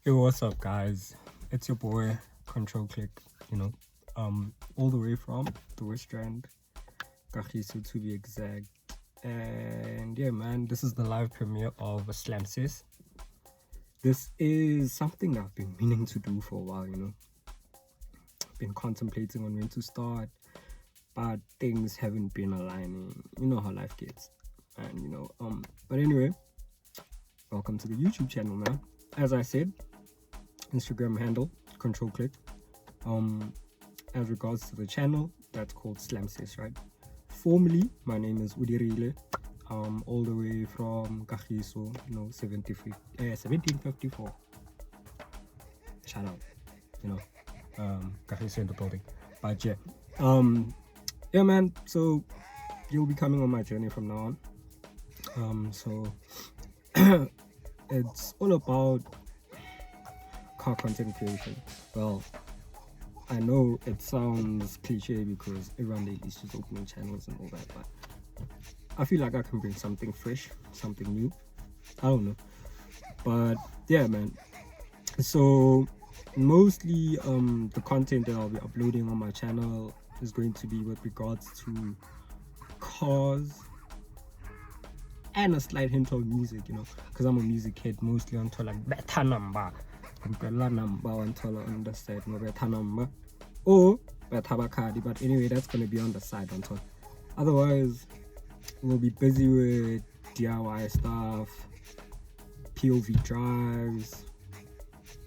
Yo, what's up, guys? It's your boy Control Click. All the way from the West End, Kagiso to be exact. And yeah, man, this is the live premiere of CESS. This is something I've been meaning to do for a while. Been contemplating on when to start, but things haven't been aligning. You know how life gets, and But anyway, welcome to the YouTube channel, man. As I said, Instagram handle Control Click. As regards to the channel, that's called CESS, right? Formally, my name is Udirile. All the way from Kagiso, 1754. Shout out, Kagiso in the building. But yeah, yeah, man. So you'll be coming on my journey from now on. So it's all about car content creation. Well, I know it sounds cliche because everyone lately is just opening channels and all that, but I feel like I can bring something fresh, something new. I don't know, but yeah, man. So mostly the content that I'll be uploading on my channel is going to be with regards to cars and a slight hint of music, because I'm a music head, mostly onto like better number until on the side, no better number or better bakadi. But anyway, that's gonna be on the side until. Otherwise, we'll be busy with DIY stuff, POV drives,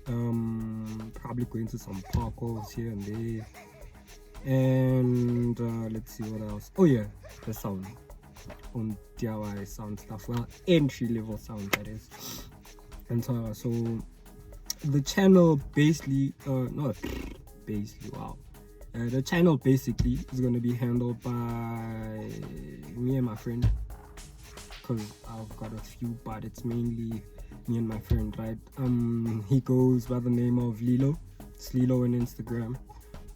probably going to some parkours here and there, and let's see what else. Oh yeah, the sound on DIY sound stuff. Well, entry level sound, that is. And so the channel basically, the channel basically is going to be handled by me and my friend, because I've got a few, but it's mainly me and my friend, right? He goes by the name of Lilo. It's Lilo on Instagram,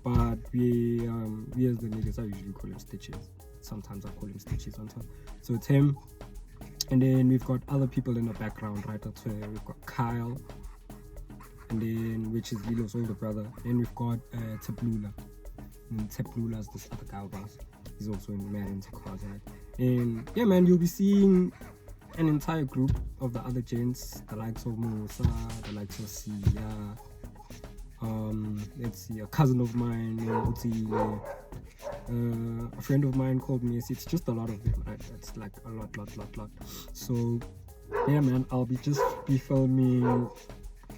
but we as the niggas, I usually call him Stitches. Sometimes I call him Stitches on top. So it's him, and then we've got other people in the background, right? That's where we've got Kyle, and then which is Lilo's older brother. Then we've got Tablula. And Tablula is this other guy of ours. He's also mad into cars, right? And yeah, man, you'll be seeing an entire group of the other gents, the likes of Musa, the likes of Sia. Let's see, a cousin of mine named Utile. A friend of mine called me. It's just a lot of them, right? It's like a lot. So yeah, man, I'll be filming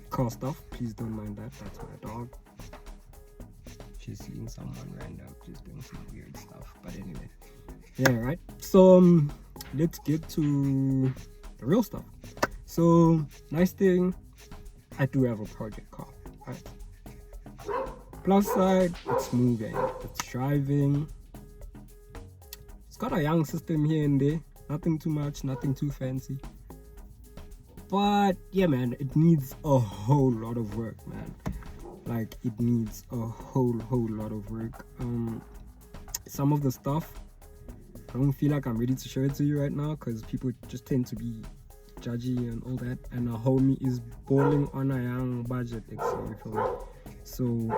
car stuff. Please don't mind that. That's my dog. She's seeing someone random just doing some weird stuff. But anyway, yeah, right. So let's get to the real stuff. So nice thing, I do have a project car, right? Plus side, it's moving, it's driving. It's got a young system here and there. Nothing too much, nothing too fancy. But yeah, man, it needs a whole lot of work, man. Like, it needs a whole lot of work. Some of the stuff, I don't feel like I'm ready to show it to you right now, because people just tend to be judgy and all that. And a homie is balling on a young budget, so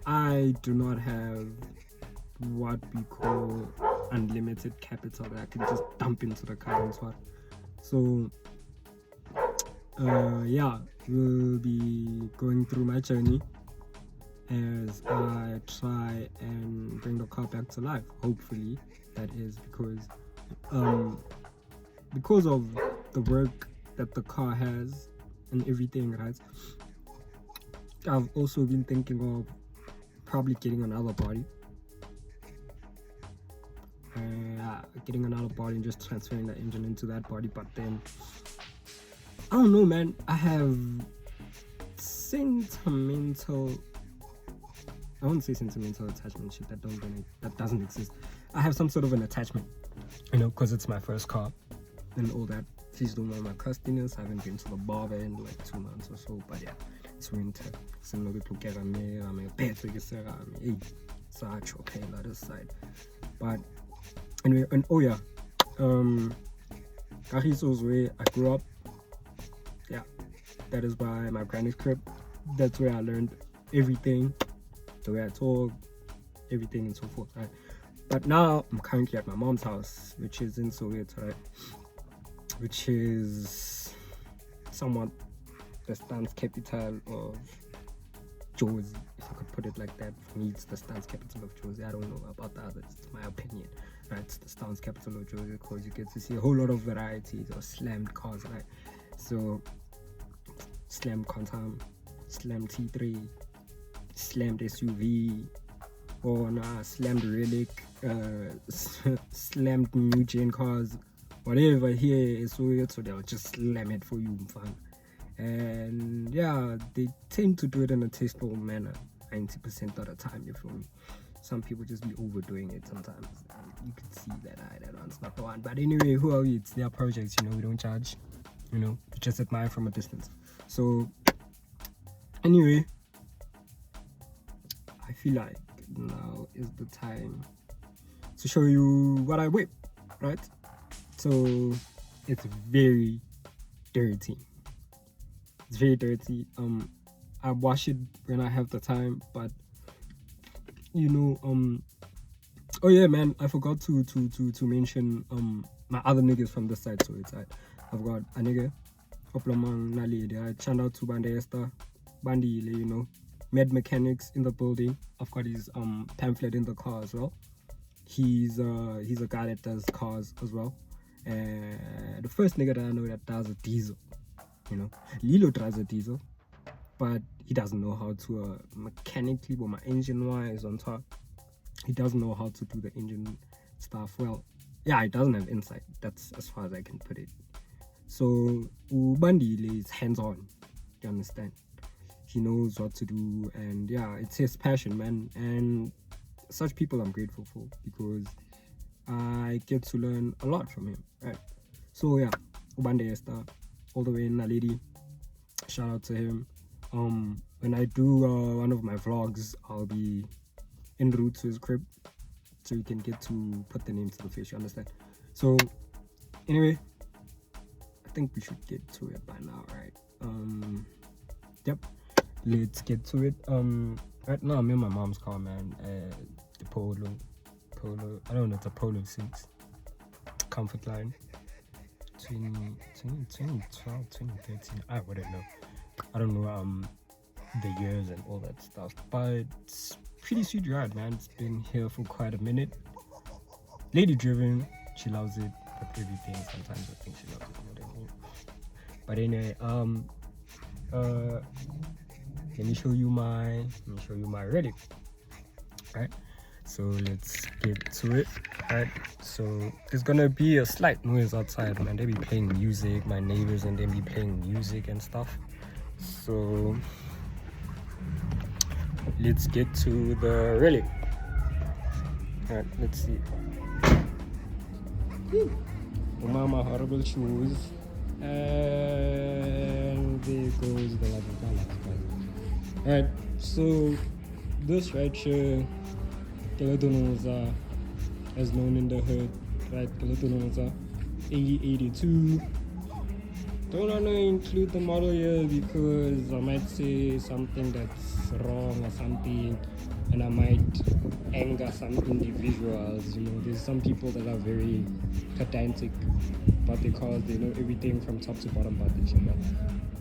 I do not have what we call unlimited capital that I can just dump into the car and swap. So yeah, we'll be going through my journey as I try and bring the car back to life. Hopefully, that is because of the work that the car has and everything, right? I've also been thinking of probably getting another body. And just transferring the engine into that body. But then, I don't know, man. I have I won't say sentimental attachment shit. That doesn't exist. I have some sort of an attachment, because it's my first car and all that. Please don't mind my crustiness. I haven't been to the barber in like 2 months or so. But yeah, it's winter. So I'm a bad okay, on the other side. But anyway, and oh yeah, Kagiso's way I grew up. Yeah, that is by my granny's crib. That's where I learned everything, the way I talk, everything and so forth, right? But now I'm currently at my mom's house, which is in Soweto, right? Which is somewhat the stance capital of Jozi, if I could put it like that. For me, it's the stance capital of Jozi. I don't know about the others, it's my opinion, right? It's the stance capital of Jozi because you get to see a whole lot of varieties of slammed cars, right? So, slammed Quantum, slammed T3, slammed SUV, or slammed Relic, slammed new gen cars, whatever here is weird, so they'll just slam it for you, fun. And yeah, they tend to do it in a tasteful manner 90% of the time, you feel me? Some people just be overdoing it sometimes. You could see that that one's not the one. But anyway, who are we? It's their projects, we don't charge, we just admire from a distance. So anyway, I feel like now is the time to show you what I whip, right? So it's very dirty. It's very dirty. I wash it when I have the time, but oh yeah, man, I forgot to mention my other niggas from this side. So it's I've got a nigga, Oplamang Naledi, right? Shout out to Bande Esther, Bandile, Med Mechanics in the building. I've got his pamphlet in the car as well. He's a guy that does cars as well. The first nigga that I know that does a diesel, Lilo drives a diesel, but he doesn't know how to mechanically, or my engine wise on top, he doesn't know how to do the engine stuff well. Yeah, he doesn't have insight. That's as far as I can put it. So Ubandile is hands-on, you understand? He knows what to do, and yeah, it's his passion, man. And such people I'm grateful for, because I get to learn a lot from him, right? So yeah, Ubande Esther, all the way in Naledi, shout out to him. When I do one of my vlogs, I'll be en route to his crib, so you can get to put the name to the face, you understand? So anyway, I think we should get to it by now, right? Yep, let's get to it. Right now I'm in my mom's car, man. The Polo, I don't know, it's a Polo 6 comfort line, 2012, 2013, I wouldn't know. I don't know the years and all that stuff, but it's pretty sweet ride, man. It's been here for quite a minute. Lady driven, she loves it, but everything sometimes I think she loves it more than me. But anyway, let me show you my Relic. Right, so let's get to it. Right, so there's gonna be a slight noise outside, man. They be playing music, my neighbors, and they be playing music and stuff. So let's get to the Relic. All right, let's see. Mama, horrible shoes, and there goes the love of my life. All right, so this right here, Galatonoza, as known in the hood, right? Galatonoza 8082. Don't want to include the model here because I might say something that's wrong or something, and I might anger some individuals. There's some people that are very pedantic, but because they know everything from top to bottom about this shit.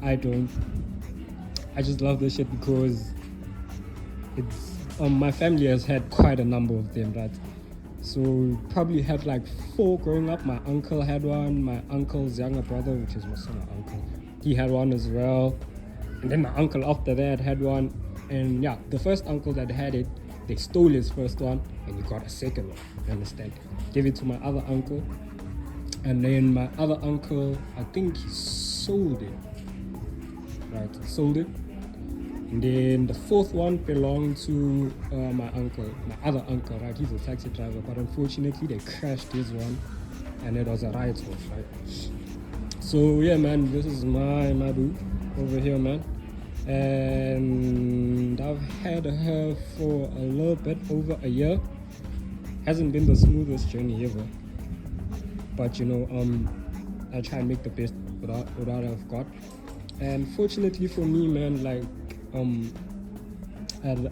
I don't. I just love this shit because it's my family has had quite a number of them, right? So probably had like 4 growing up. My uncle had one, my uncle's younger brother, which is my son, my uncle, he had one as well, and then my uncle after that had one. And yeah, the first uncle that had it, they stole his first one and he got a second one, you understand? Gave it to my other uncle, and then my other uncle, I think he sold it, right? Sold it. And then the 4th one belonged to my uncle, my other uncle, right? He's a taxi driver, but unfortunately they crashed his one, and it was a write-off, right? So yeah, man, this is my boo over here, man, and I've had her for a little bit over a year. Hasn't been the smoothest journey ever, but I try and make the best with what I've got. And fortunately for me, man, like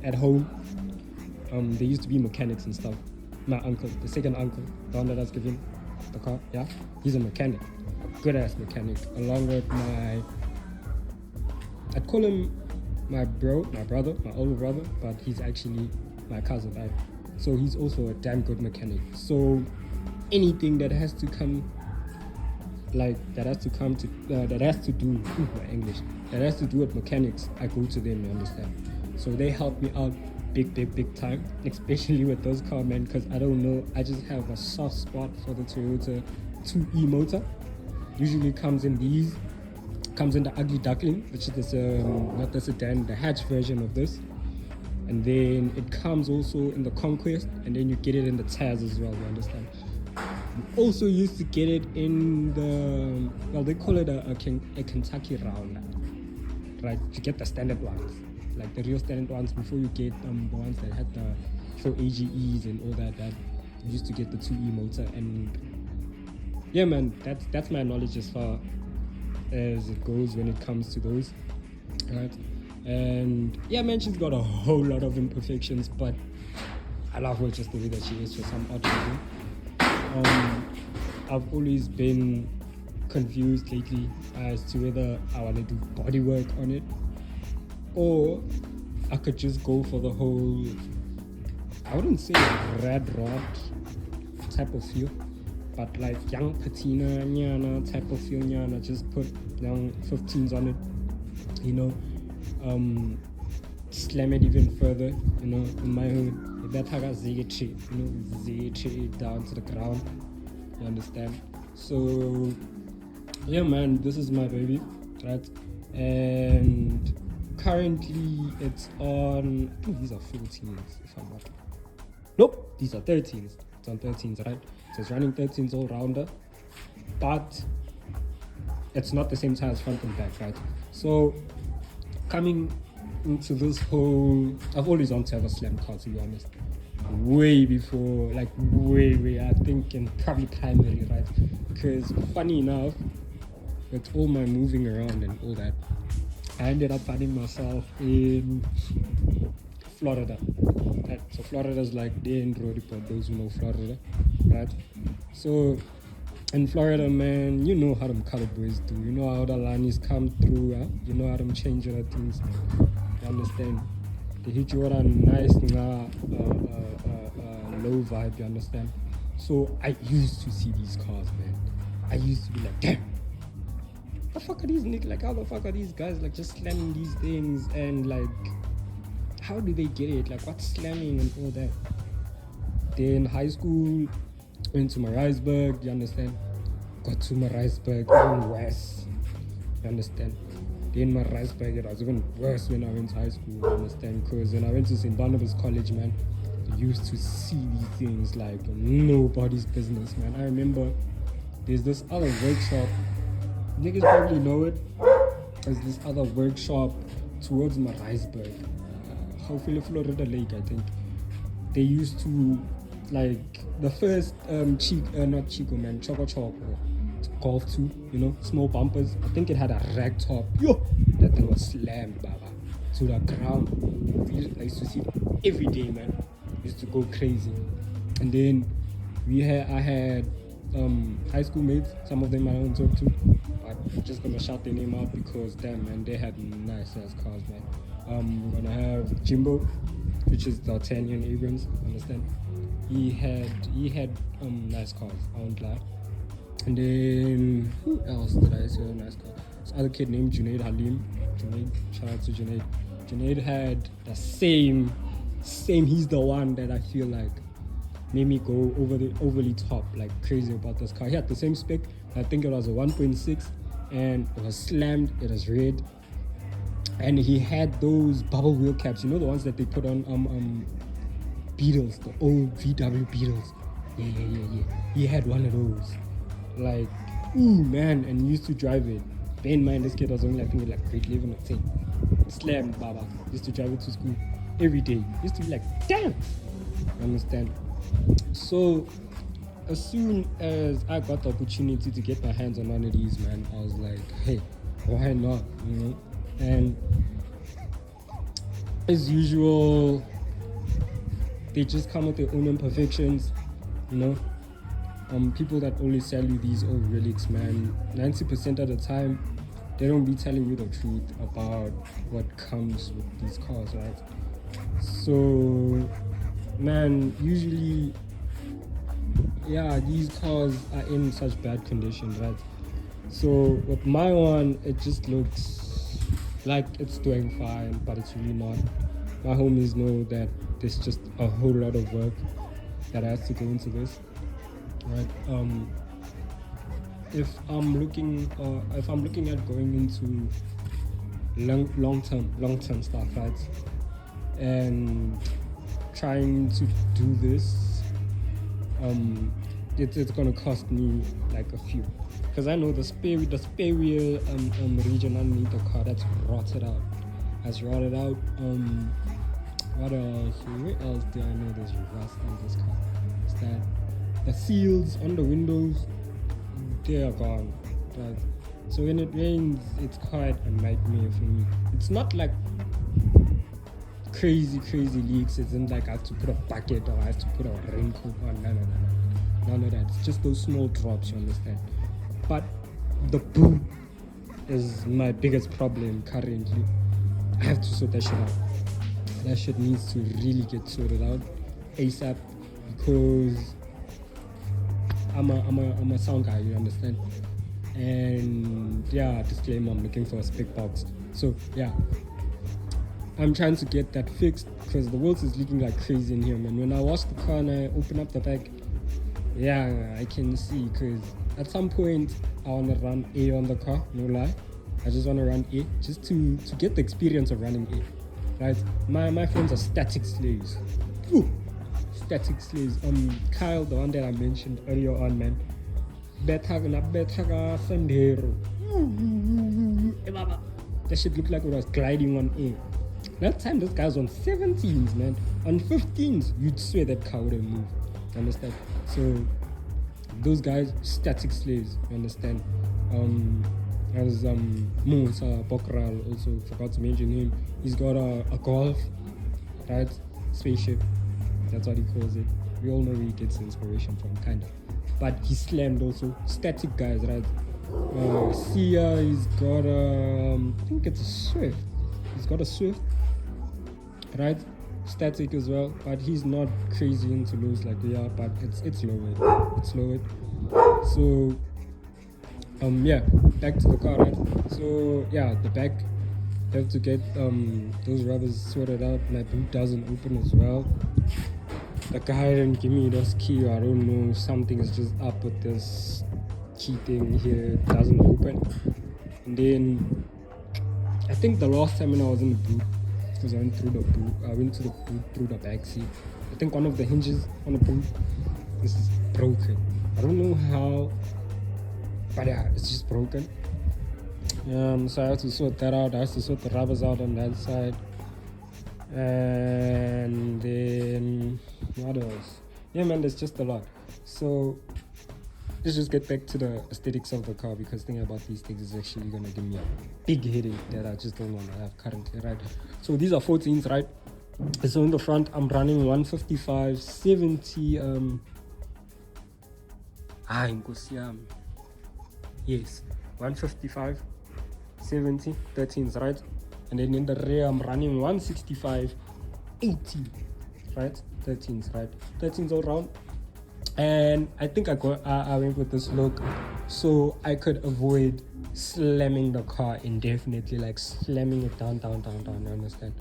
at home, there used to be mechanics and stuff. My uncle, the second uncle, the one that I was given the car, yeah, he's a mechanic, a good ass mechanic, along with I'd call him my brother, my older brother, but he's actually my cousin, right? So he's also a damn good mechanic. So anything that has to come, that has to do my English, that has to do with mechanics, I go to them, you understand? So they help me out big time, especially with those car, man, because I don't know, I just have a soft spot for the Toyota 2E motor. Usually comes in the ugly duckling, which is not the sedan, the hatch version of this. And then it comes also in the Conquest, and then you get it in the Taz as well, you understand? You also used to get it in they call it a Kentucky Rounder, right? You get the standard ones, like the real standard ones, before you get the ones that had the 4 AGEs and all that you used to get the 2E motor. And yeah, man, that's my knowledge as far as it goes when it comes to those, right? And yeah, man, she's got a whole lot of imperfections, but I love her just the way that she is for some odd reason. I've always been confused lately as to whether I want to do body work on it, or I could just go for the whole, I wouldn't say red rod type of feel, but like young patina nyana type of feel nyana, just put young 15s on it, you know, slam it even further, you know, in my hood. That down to the ground, you understand? So yeah, man, this is my baby, right? And currently it's on, I think these are 14s if I'm not, nope, these are 13s. It's on 13s, right? So it's running 13s all rounder, but it's not the same size front and back, right? So coming into this whole, I've always wanted to have a slam car, to be honest. Way before, like way, I think in probably primary, right? Because funny enough, with all my moving around and all that, I ended up finding myself in Florida. Right? So Florida is like the end road for those who know Florida, right? So in Florida, man, you know how them colored boys do. You know how the lanis come through. Huh? You know how them change other things. You understand? They hit you with a nice low vibe, you understand? So I used to see these cars, man. I used to be like, damn, the fuck are these niggas? Like, how the fuck are these guys like just slamming these things? And like, how do they get it? Like, what's slamming and all that? Then high school, went to Maritzburg, you understand? Got to Maritzburg, even worse, you understand? Then Maritzburg, it was even worse when I went to high school, you understand? Because when I went to St. Barnabas College, man, I used to see these things like nobody's business, man. I remember there's this other workshop, niggas probably know it. There's this other workshop towards Maritzburg, hopefully Florida Lake, I think. They used to, like, the first Choco Golf 2, you know, small bumpers. I think it had a rag top. Yo, that thing was slammed, baba, to the ground. I used to see it every day, man. I used to go crazy. And then I had high school mates. Some of them I don't talk to, but I'm just gonna shout their name out because damn, man, they had nice ass cars, man. We're gonna have Jimbo, which is the Tanian Abrams, understand? He had nice cars, I won't lie. And then who else did I say nice car? This other kid named Junaid Halim. Shout out to Junaid. Junaid had the same. He's the one that I feel like made me go overly top, like crazy about this car. He had the same spec. I think it was a 1.6, and it was slammed. It was red, and he had those bubble wheel caps. You know the ones that they put on Beetles, the old VW Beetles. Yeah. He had one of those. Like, ooh, man, and used to drive it. Bear in mind, this kid was only, I think, like grade 11 or 10. Slammed, baba. Used to drive it to school every day. Used to be like, damn. You understand? So, as soon as I got the opportunity to get my hands on one of these, man, I was like, hey, why not, you know? And as usual, they just come with their own imperfections, you know. People that only sell you these old relics, man, 90% of the time they don't be telling you the truth about what comes with these cars, right? So, man, usually, yeah, these cars are in such bad condition, right? So with my one, it just looks like it's doing fine, but it's really not. My homies know that there's just a whole lot of work that has to go into this, right? If I'm looking at going into long-term stuff, right, and trying to do this, it's gonna cost me like a few, because I know the spare wheel region underneath the car, that's rotted out. What else? Where else do I know there's rust on this car? Is that the seals on the windows, they are gone, right? So when it rains, it's quite a nightmare for me. It's not like crazy leaks. It isn't like I have to put a bucket or I have to put a raincoat on. No. None of that. It's just those small drops, you understand? But the boot is my biggest problem currently. I have to sort that shit out. That shit needs to really get sorted out ASAP, because I'm a sound guy, you understand? And yeah, disclaimer, I'm looking for a spec box. So yeah, I'm trying to get that fixed, because the world is leaking like crazy in here, man. When I wash the car and I open up the back, yeah, I can see, because at some point I want to run A on the car, no lie. I just want to run A just to get the experience of running A, right? My friends are static slaves. Ooh, static slaves. Kyle, the one that I mentioned earlier on, man, Betaga Sandero. That shit looked like it was gliding on A. That time this guy was on 17s, man. On 15s, you'd swear that car would have moved. You understand? So those guys, static slaves, you understand? As Musa Bokral, also forgot to mention him. He's got a Golf, right? Spaceship. That's what he calls it. We all know where he gets inspiration from, kind of. But he slammed also. Static guys, right? Sia, he's got I think it's a Swift. He's got a Swift, right? Static as well, but he's not crazy into lows like we are, but it's lowered. So yeah, back to the car, right? So yeah, the back, have to get those rubbers sorted out. My boot doesn't open as well. The guy didn't give me this key. I don't know, something is just up with this key thing here. It doesn't open. And then I think the last time when I was in the boot, because I went to the boot through the back seat, I think one of the hinges on the boot is broken. I don't know how, but yeah, it's just broken. So I have to sort that out. I have to sort the rubbers out on that side. And then what else? Yeah, man, there's just a lot. So let's just get back to the aesthetics of the car, because thinking about these things is actually gonna give me a big headache that I just don't want to have currently, right? So these are 14s, right? So in the front, I'm running 155, 70. Yes, 155, 70, 13s, right? And then in the rear, I'm running 165, 80, right? 13s, right? 13s all round. And I think I went with this look so I could avoid slamming the car indefinitely, like slamming it down, you understand?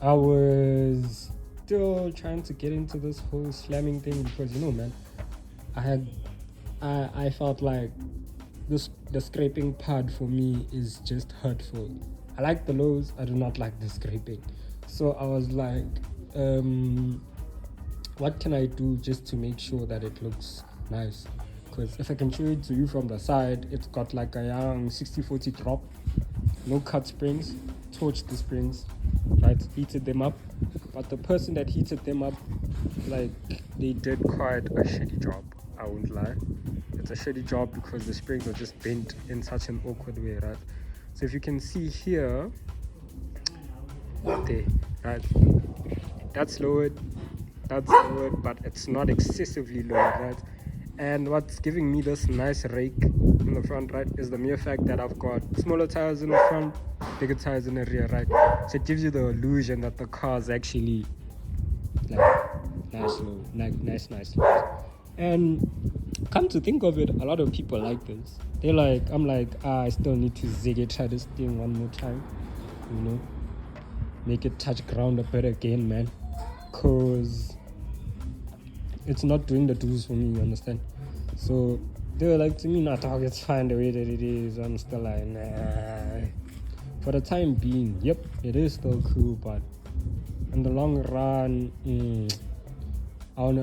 I was still trying to get into this whole slamming thing, because, you know, man, I felt like the scraping part for me is just hurtful. I like the lows, I do not like the scraping. So I was like, what can I do just to make sure that it looks nice? Because if I can show it to you from the side, it's got like a young 60-40 drop, no cut springs, torched the springs, right, heated them up. But the person that heated them up, like, they did quite a shitty job, I won't lie. it's a shitty job because the springs are just bent in such an awkward way, right? So if you can see here, there, right, that's lowered, but it's not excessively lowered, right? And what's giving me this nice rake in the front, right, is the mere fact that I've got smaller tires in the front, bigger tires in the rear, right? So it gives you the illusion that the car's actually like nice low. And come to think of it, a lot of people like this. They're like, I'm like, I still need to try this thing one more time, you know, make it touch ground a bit again, man, cause it's not doing the do's for me, you understand? So they were like, to me, nah, dog, it's fine the way that it is. I'm still like, nah. For the time being, yep, it is still cool, but in the long run, I wanna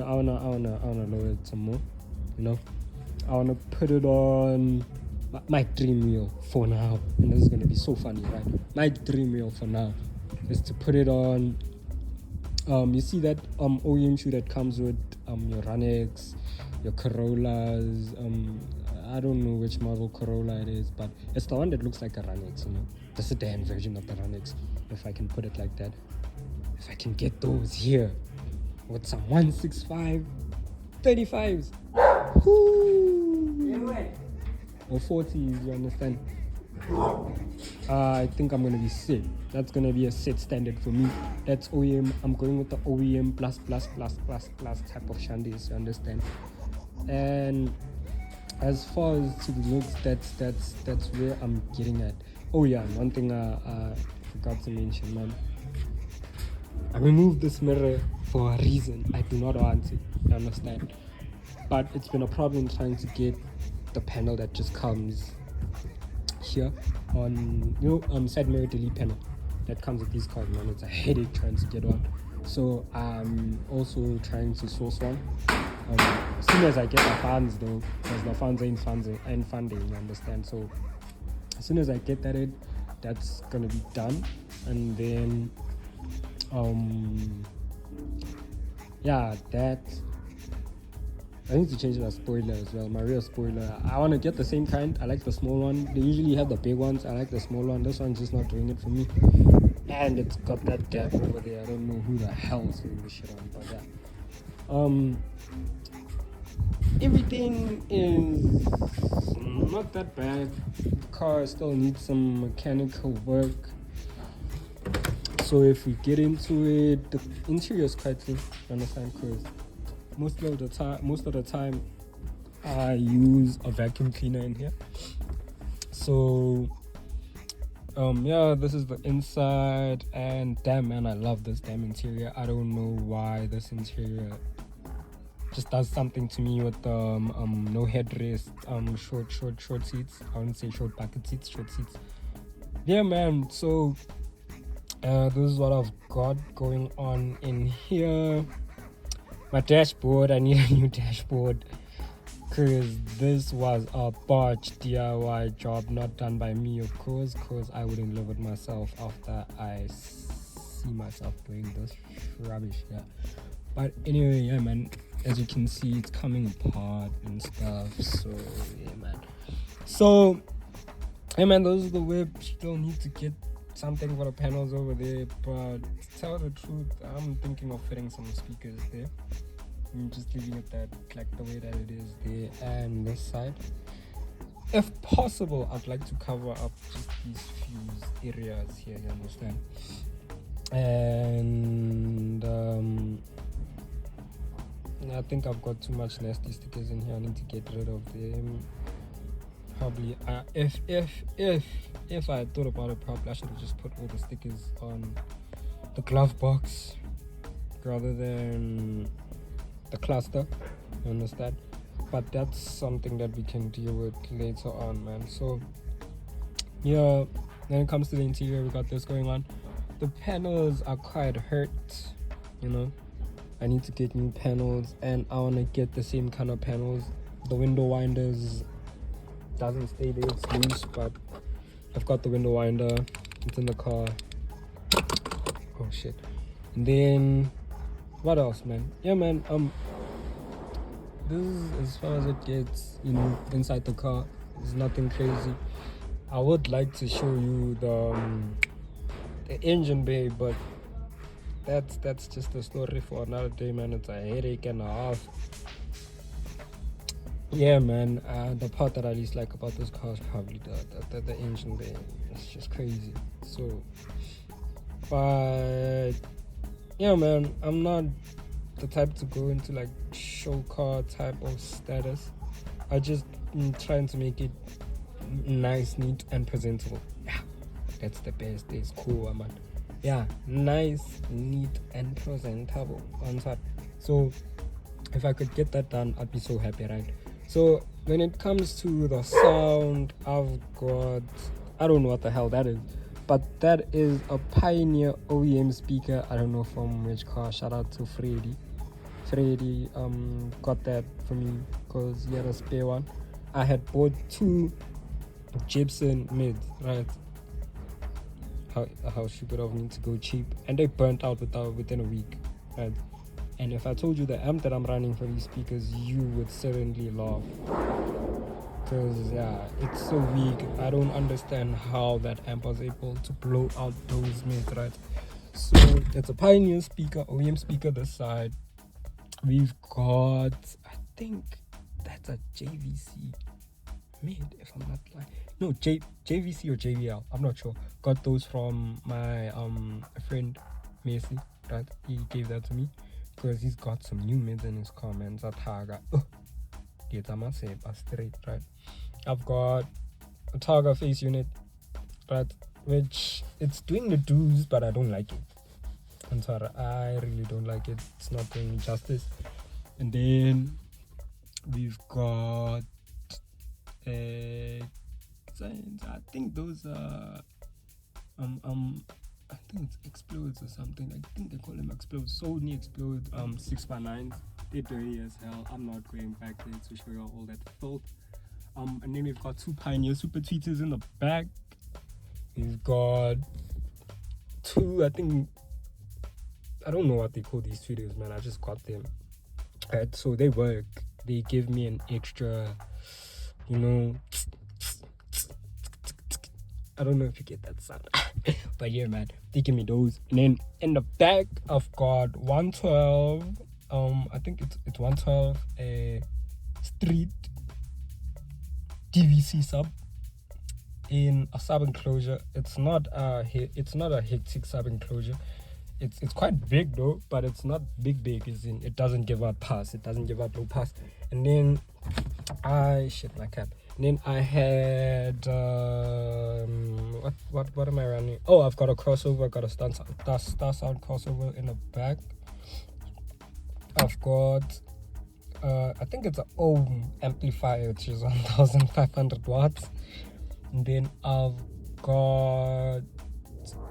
lower it some more, you know. I wanna put it on my dream wheel for now, and this is gonna be so funny, right? My dream wheel for now is to put it on. You see that OEM shoe that comes with your Runex, your Corollas. I don't know which model Corolla it is, but it's the one that looks like a Runex, you know, the sedan version of the Runex, if I can put it like that. If I can get those here with some 165 35s, or 40s, you understand? I think I'm gonna be sick. That's gonna be a set standard for me. That's OEM. I'm going with the OEM plus type of shandies, you understand? And as far as to the looks, that's where I'm getting at. Oh yeah, one thing I forgot to mention, man. I removed this mirror for a reason. I do not want it, you understand? But it's been a problem trying to get the panel that just comes here on, you know, side mirror delete panel that comes with these cars, man. It's a headache trying to get one. So I'm also trying to source one. As soon as I get the funds though, because the funds ain't funding, you understand? So as soon as I get that in, that's gonna be done. And then yeah, that I need to change my spoiler as well, my rear spoiler. I want to get the same kind. I like the small one. They usually have the big ones. I like the small one. This one's just not doing it for me. And it's got that gap over there. I don't know who the hell is doing this shit on, but yeah. Everything is not that bad. The car still needs some mechanical work. So if we get into it, the interior is quite clean, you understand? Because most of the time I use a vacuum cleaner in here. So yeah, this is the inside, and damn man, I love this damn interior. I don't know why this interior just does something to me with no headrest, short seats. I wouldn't say short bucket seats, short seats. Yeah man, so this is what I've got going on in here. My dashboard, I need a new dashboard because this was a botched DIY job, not done by me, of course, because I wouldn't live with myself after I see myself doing this rubbish. Yeah. But anyway, yeah man, as you can see, it's coming apart and stuff. So yeah man. So hey man, those are the whips. Still need to get something for the panels over there, but to tell the truth, I'm thinking of fitting some speakers there. I'm just leaving it that like the way that it is there, and this side, if possible, I'd like to cover up just these few areas here, you understand? And I think I've got too much nasty stickers in here. I need to get rid of them. Probably if I had thought about it, probably I should have just put all the stickers on the glove box rather than the cluster, you understand? But that's something that we can deal with later on, man. So yeah, when it comes to the interior, we got this going on. The panels are quite hurt, you know. I need to get new panels, and I want to get the same kind of panels. The window winders doesn't stay there, it's loose, but I've got the window winder, it's in the car. Oh shit. And then what else, man? Yeah man, this is as far as it gets, you know, inside the car. There's nothing crazy. I would like to show you the engine bay, but that's just a story for another day, man. It's a headache and a half. Yeah, man. The part that I least like about this car is probably the engine bay. It's just crazy. So, but yeah, man, I'm not the type to go into like show car type of status. I just trying to make it nice, neat, and presentable. Yeah, that's the best. It's cool, man. Yeah, nice, neat, and presentable. So if I could get that done, I'd be so happy, right? So when it comes to the sound, I've got, I don't know what the hell that is, but that is a Pioneer OEM speaker. I don't know from which car. Shout out to Freddy got that for me because he had a spare one. I had bought 2 Gibson mids, right? How stupid of me to go cheap, and they burnt out within a week, right? And if I told you the amp that I'm running for these speakers, you would certainly laugh. Because, yeah, it's so weak. I don't understand how that amp was able to blow out those mids, right? So, it's a Pioneer speaker, OEM speaker this side. We've got, I think that's a JVC mid, if I'm not lying. No, JVC or JVL, I'm not sure. Got those from my friend, Macy, right? He gave that to me. Because he's got some new mids in his car, man. Targa. Straight, right? I've got a Targa face unit, right? Which it's doing the do's, but I don't like it. I'm sorry, I really don't like it. It's not doing me justice. And then we've got I think those are I think it's Explodes or something. I think they call them Explodes. Sony Explode 6x9s. They're dirty as hell. I'm not going back there to show you all that filth. And then we've got 2 Pioneer Super Tweeters in the back. We've got 2, I think, I don't know what they call these tweeters, man. I just got them. Right, so they work. They give me an extra, you know, I don't know if you get that sound. But yeah, man, they give me those. And then in the back, I've got 112. I think it's 112 street DVC sub in a sub enclosure. It's not a hectic sub enclosure. It's quite big though, but it's not big. As in, it doesn't give out pass. It doesn't give out low pass. And then shit my cap. And then I had what am I running? Oh, I've got a crossover. I've got a star sound crossover in the back. I've got I think it's an ohm amplifier, which is 1,500 watts. And then I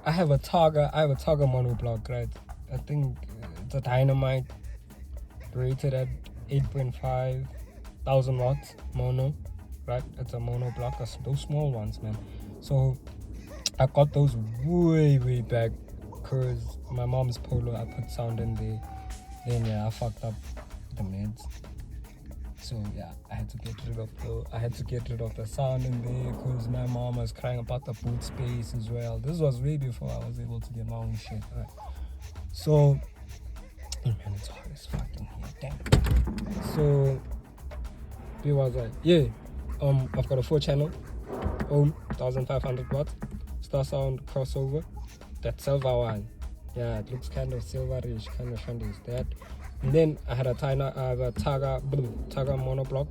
have a Targa monoblock, right? I think it's a Dynamite rated at 8.5 thousand watts mono, right? It's a mono block, those small ones, man. So I got those way back because my mom's Polo, I put sound in there. Then yeah, I fucked up the mids. So yeah, I had to get rid of the sound in there because my mom was crying about the boot space as well. This was way before I was able to get my own shit, right? So man, it's hot as fucking here, damn. So where was I? Yeah, I've got a 4-channel ohm 1,500 watts star sound crossover. That silver one, yeah, it looks kind of silverish, kind of shiny, is that. And then I had a Targa monoblock,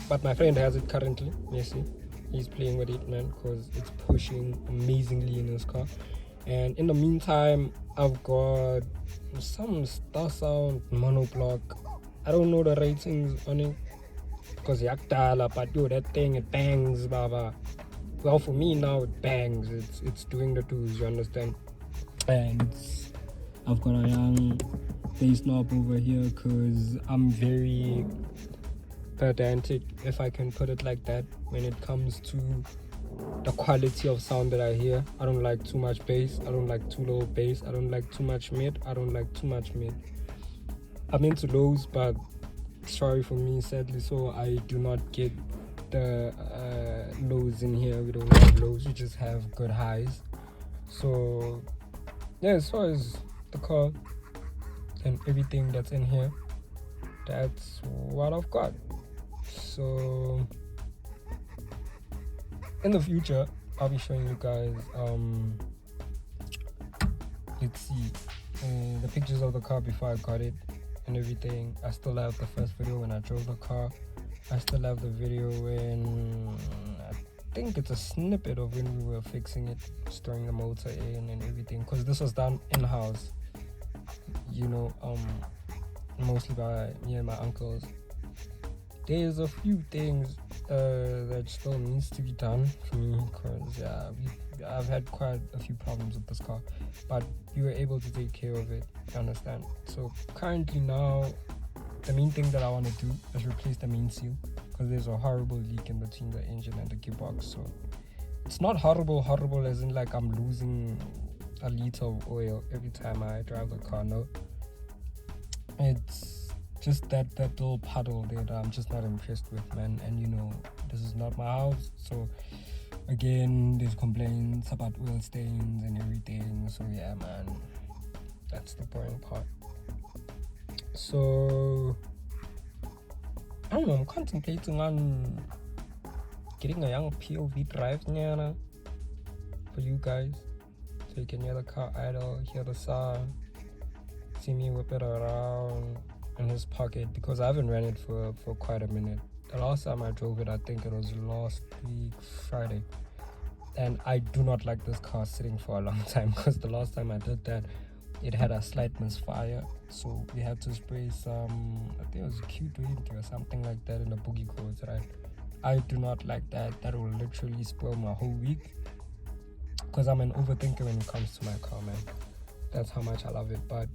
but my friend has it currently. You see, he's playing with it, man, because it's pushing amazingly in his car. And in the meantime, I've got some star sound monoblock. I don't know the ratings on it because yaktala, but yo, that thing, it bangs, baba. Well, for me now it bangs. It's doing the do's, you understand? And I've got a young bass knob over here because I'm very pedantic, if I can put it like that, when it comes to the quality of sound that I hear. I don't like too much bass. I don't like too low bass. I don't like too much mid. I don't like too much mid. I'm into lows, but sorry for me, sadly. So I do not get the lows in here. We don't have lows, we just have good highs. So yeah, as far as the car and everything that's in here, that's what I've got. So in the future, I'll be showing you guys let's see the pictures of the car before I got it and everything. I still have the first video when I drove the car. I still have the video when I think it's a snippet of when we were fixing it, storing the motor in and everything, because this was done in-house, you know, mostly by me and my uncles. There's a few things that still needs to be done for me, because I've had quite a few problems with this car, but we were able to take care of it, you understand? So currently now, the main thing that I want to do is replace the main seal, because there's a horrible leak in between the engine and the gearbox. So it's not horrible as in like I'm losing a liter of oil every time I drive the car. No, it's just that little puddle there that I'm just not impressed with, man. And you know, this is not my house, so again, there's complaints about oil stains and everything. So yeah, man, that's the boring part. So I don't know, I'm contemplating on getting a young POV drive nyana for you guys, so you can hear the car idle, hear the sound, see me whip it around in his pocket, because I haven't ran it for quite a minute. The last time I drove it, I think it was last week Friday, and I do not like this car sitting for a long time, because the last time I did that, it had a slight misfire, so we had to spray some, I think it was Q20 or something like that in the boogie codes, right? I do not like that. That will literally spoil my whole week, because I'm an overthinker when it comes to my car, man. That's how much I love it. But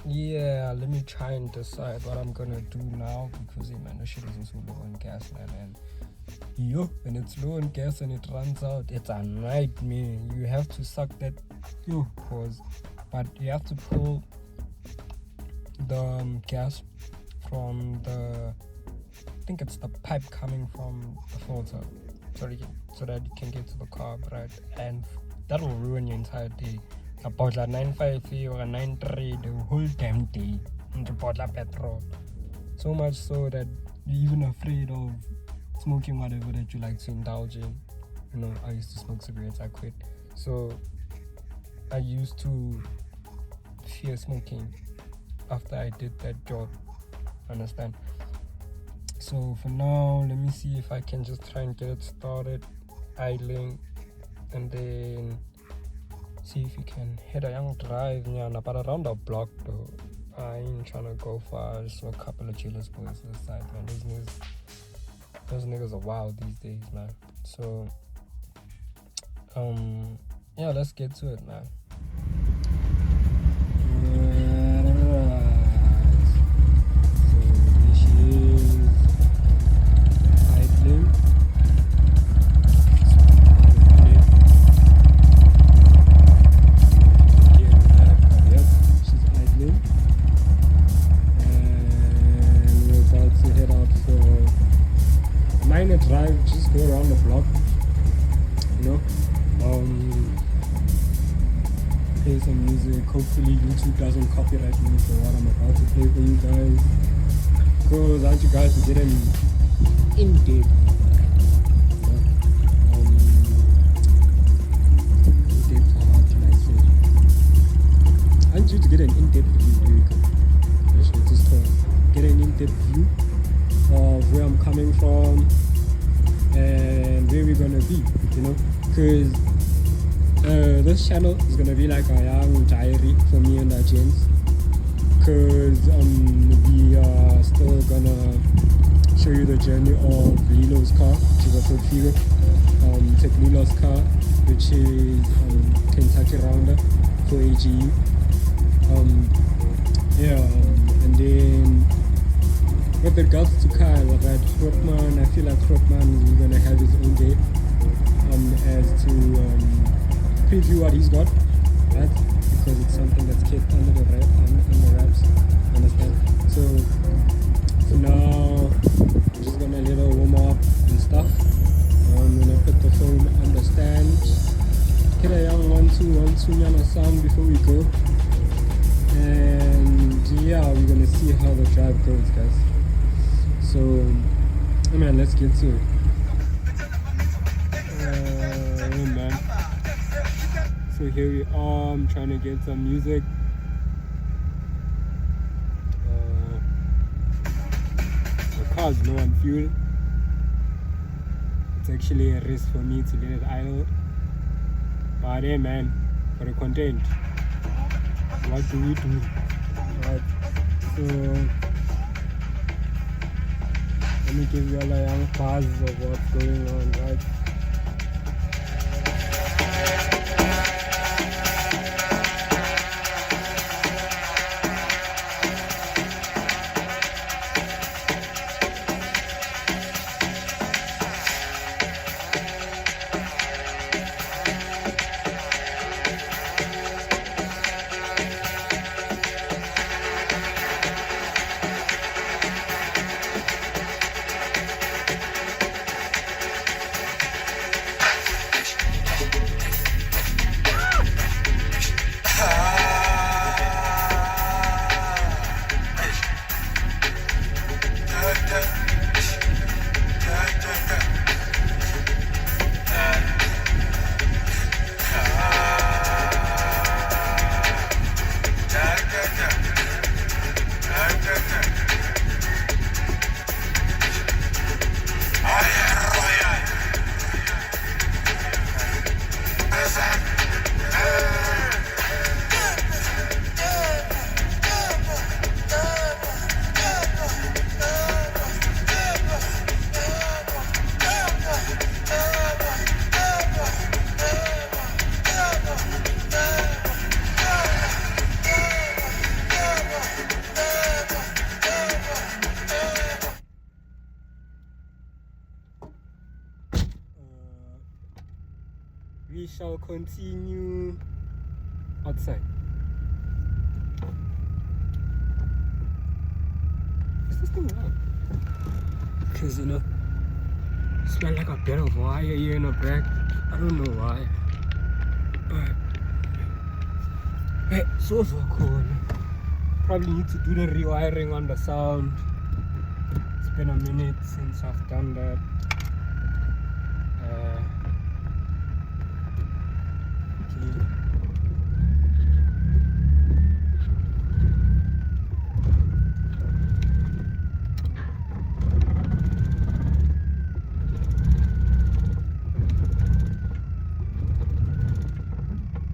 yeah, let me try and decide what I'm gonna do now, because man, this shit is also low on gas, man. And yo, when it's low on gas and it runs out, it's a nightmare. You have to suck that pause, but you have to pull the gas from the, I think it's the pipe coming from the filter, so that you can get to the carb, right? And that will ruin your entire day. About like 9.5 or 9.3 the whole damn day into bottle petrol. So much so that you're even afraid of smoking whatever that you like to indulge in. You know, I used to smoke cigarettes, I quit. So I used to fear smoking after I did that job, understand? So for now, let me see if I can just try and get it started idling, and then see if you can hit a young drive, but around the block though. I ain't trying to go far. Just a couple of chillers boys to the side, man. Those niggas are wild these days, man. So yeah, let's get to it, man. Drive, just go around the block, you know, play some music. Hopefully YouTube doesn't copyright me for what I'm about to play for you guys, because I want you guys to get an in-depth how can I say, I want you to get an in-depth view, just get an in-depth view of where I'm coming from and where we're gonna be, you know, because this channel is gonna be like a young diary for me and our gents, because we are still gonna show you the journey of Lilo's car, which is a Ford Figo. Take Lilo's car, which is Kentucky Rounder for AGU. And then with regards to Kyle, right, Krotman, I feel like Krotman is going to have his own day as to preview what he's got, right, because it's something that's kept under the wraps, understand? So Sunyana sound before we go. And yeah, we're gonna see how the drive goes, guys. So, man, let's get to it. Hey, man. So here we are. I'm trying to get some music. The car's low on fuel. It's actually a risk for me to let it idle. But hey, man, for the content, what do we do? Right. So let me give you all a young buzz of what's going on, right? We shall continue outside. Is this thing on? Because, you know, it smells like a bit of wire here in the back. I don't know why. But, hey, so cool. Probably need to do the rewiring on the sound. It's been a minute since I've done that.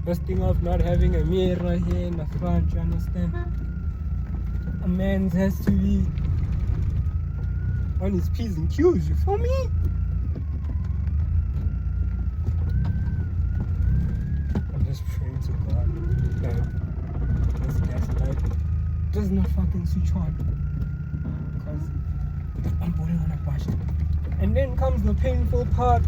First thing of not having a mirror here in the front, you understand? A man has to be on his P's and Q's, you feel me? I'm just praying to God that this gas light does not fucking switch on, because I'm putting on a budget. And then comes the painful part.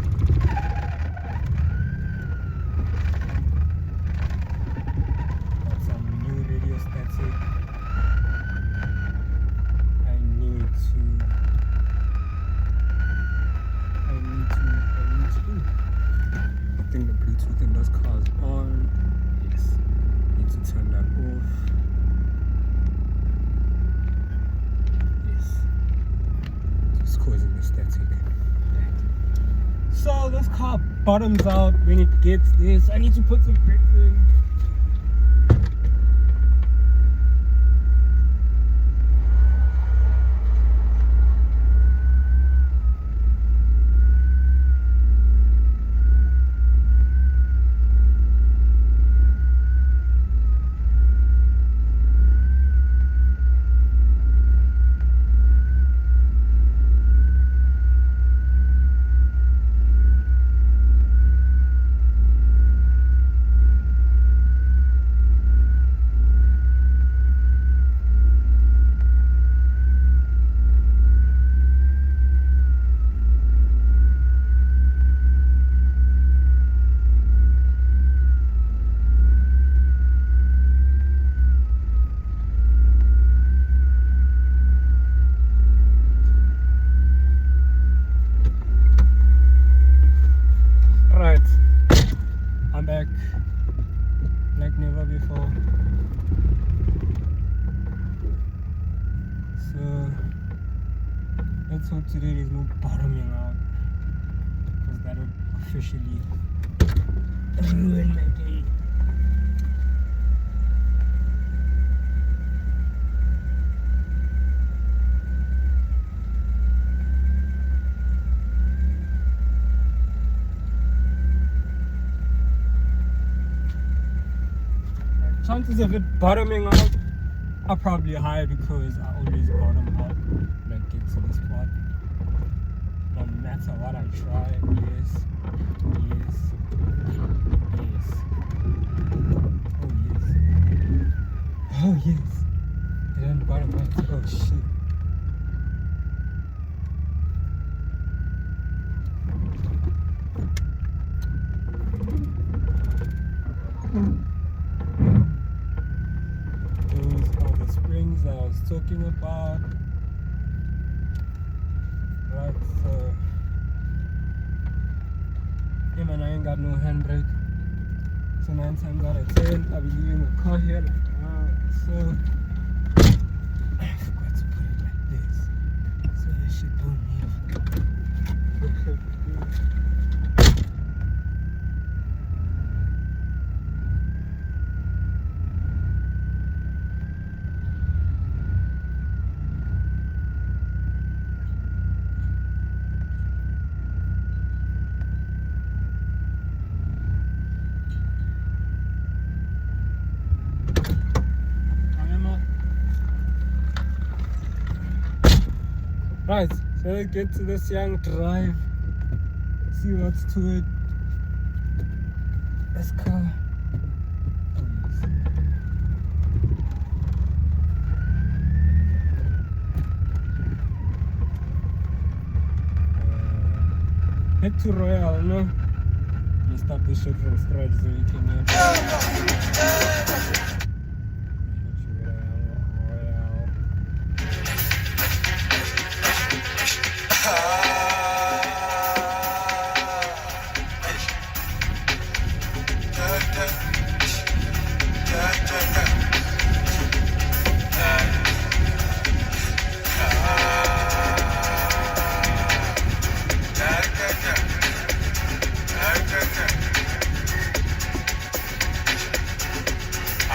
So this car bottoms out when it gets this. I need to put some brakes in. let's hope today there's no bottoming out, because that would officially ruin my day. Chances of it bottoming out are probably high, because I always bottom out when I get to this spot. No matter what I try. Yes. Oh yes. It didn't bottom out. Oh shit. Those are the springs I was talking about. Right, so yeah man, I ain't got no handbrake. So 9 times out of 10 I'll be leaving the car here like so I forgot to put it like this, so this shit don't move. Right, so let's get to this young drive, see what's to it. Let's go. Head to Royal, no? Let me start this shit from scratch so you can hear.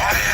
Oh, yeah.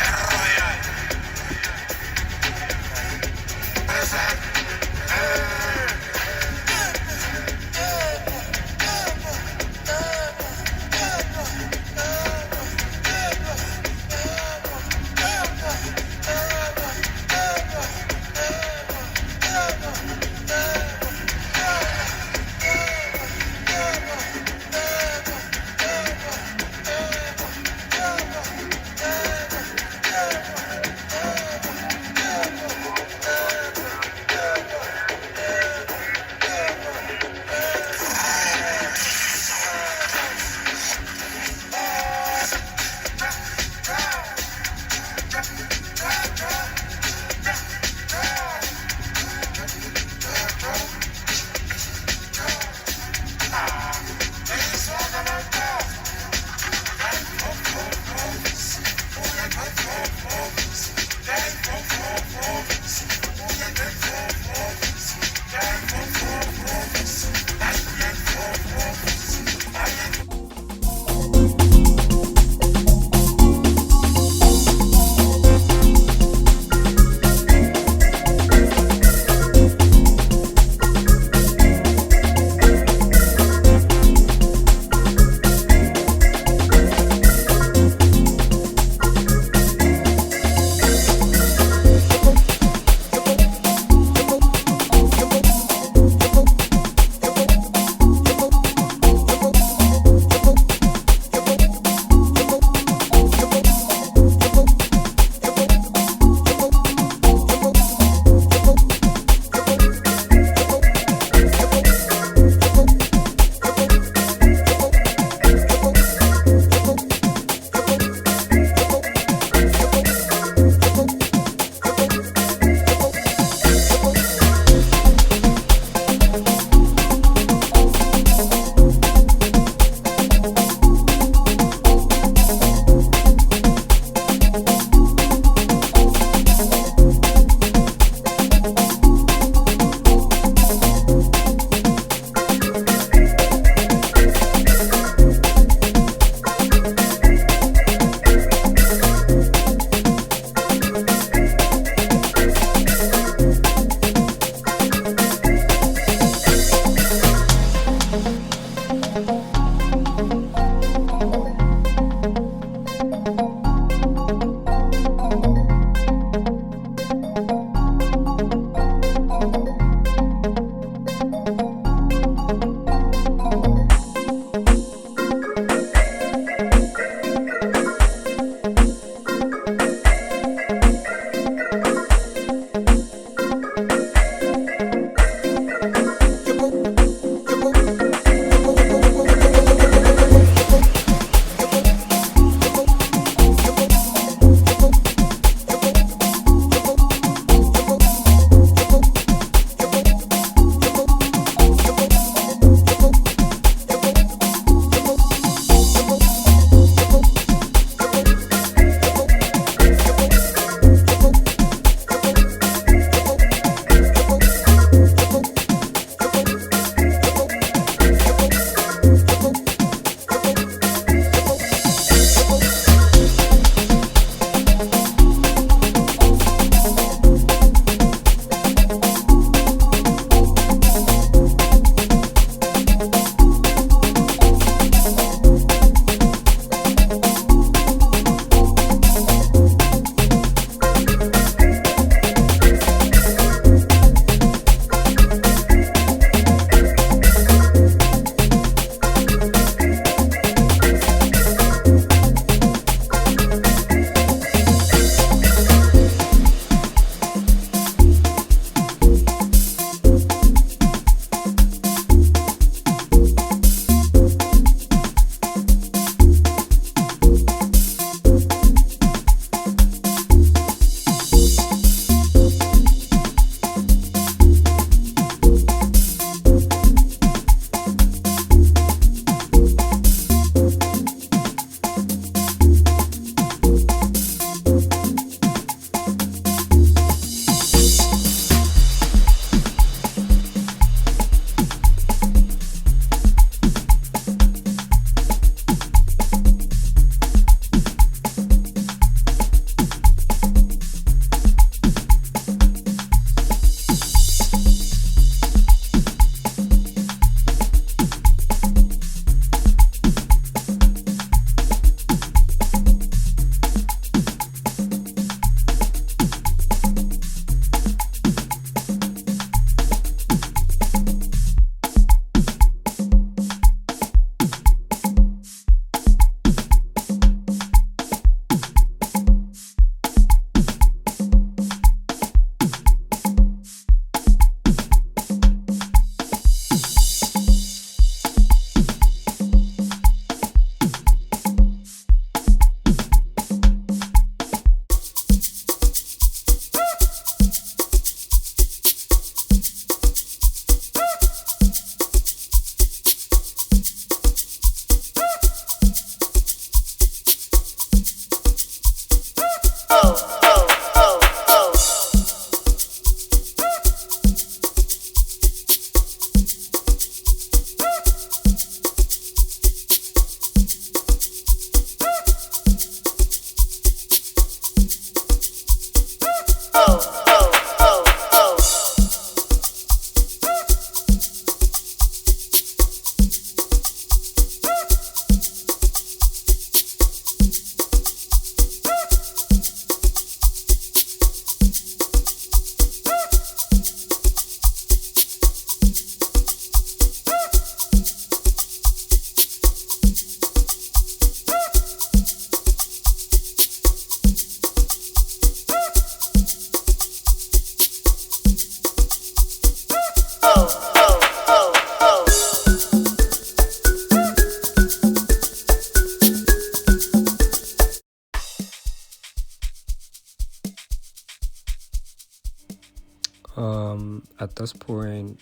this point,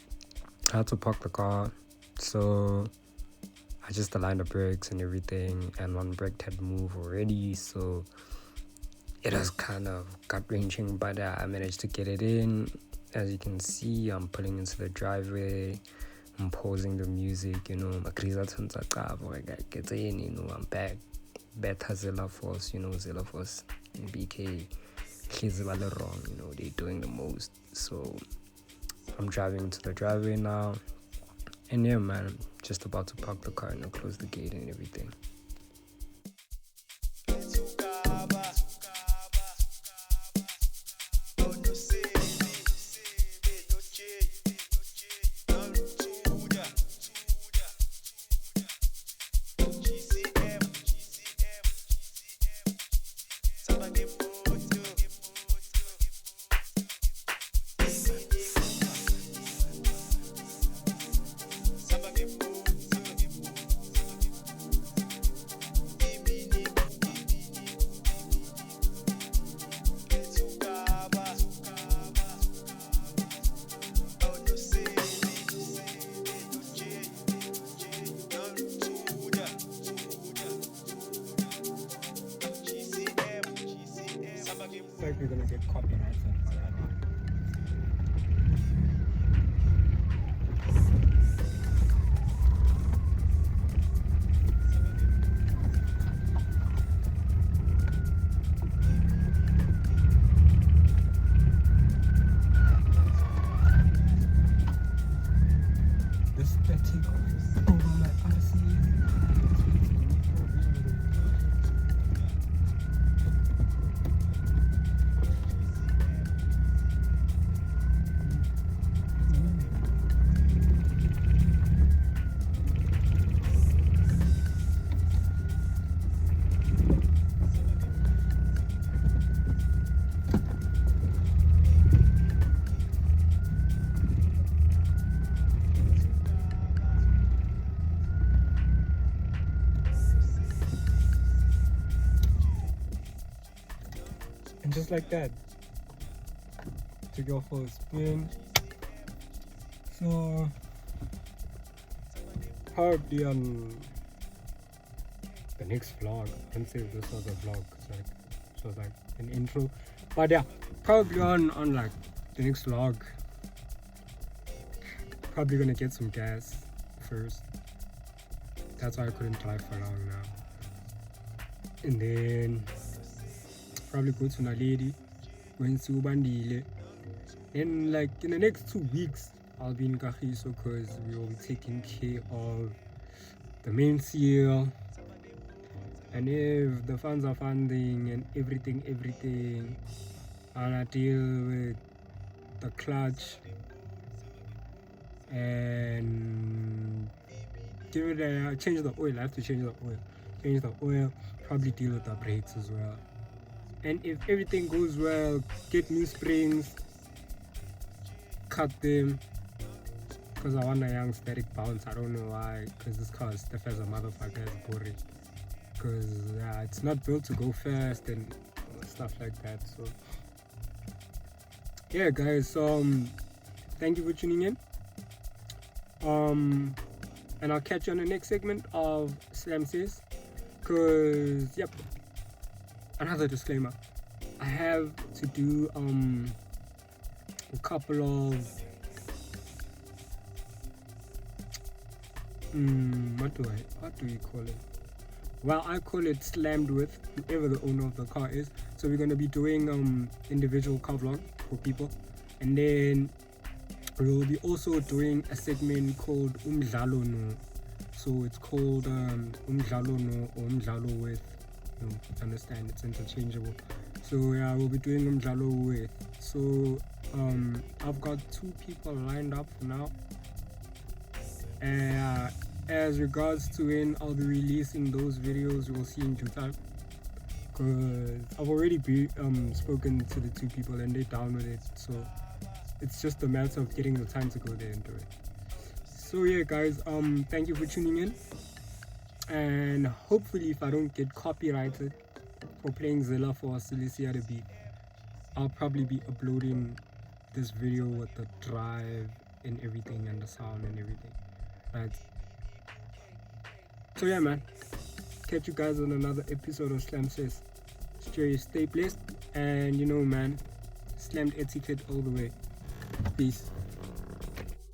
I had to park the car, so I just aligned the brakes and everything, and one brake had moved already, so it was kind of gut-wrenching, but I managed to get it in. As you can see, I'm pulling into the driveway, I'm pausing the music, I'm back. Better Zilla Force, Zilla Force and BK, wrong, they're doing the most. So I'm driving into the driveway now, and yeah, man, I'm just about to park the car and close the gate and everything. Like we're gonna get copyrighted for that one. The static over my RC. And just like that, to go for a spin. So probably on the next vlog, I can say this was a vlog, it was like an intro, but yeah, probably on like the next vlog, probably gonna get some gas first. That's why I couldn't drive for long now. And then probably go to Naledi when Subandile. And like in the next 2 weeks, I'll be in Kagiso because we will be taking care of the main seal. And if the funds are funding and everything, and I deal with the clutch and give it change the oil. I have to change the oil, probably deal with the brakes as well. And if everything goes well, get new springs, cut them, because I want a young static bounce. I don't know why, because this car is stiff as a motherfucker, it's boring. Because it's not built to go fast and stuff like that. So yeah, guys, thank you for tuning in. And I'll catch you on the next segment of CESS. Because yep, another disclaimer, I have to do a couple of what do we call it? Well, I call it slammed with whoever the owner of the car is. So we're gonna be doing individual car vlog for people, and then we will be also doing a segment called Umdlalo No. So it's called Umdlalo No or Umdlalo with. You understand, it's interchangeable. So yeah, we'll be doing Umdlalo with. So I've got 2 people lined up for now. And as regards to when I'll be releasing those videos, we'll see in due time. Because I've already spoken to the 2 people and they're down with it. So it's just a matter of getting the time to go there and do it. So yeah, guys, thank you for tuning in. And hopefully, if I don't get copyrighted for playing Zilla for Cilicia the beat, I'll probably be uploading this video with the drive and everything and the sound and everything, right? So yeah, man, catch you guys on another episode of Slam Says. Stay blessed, and man, slammed etiquette all the way. Peace.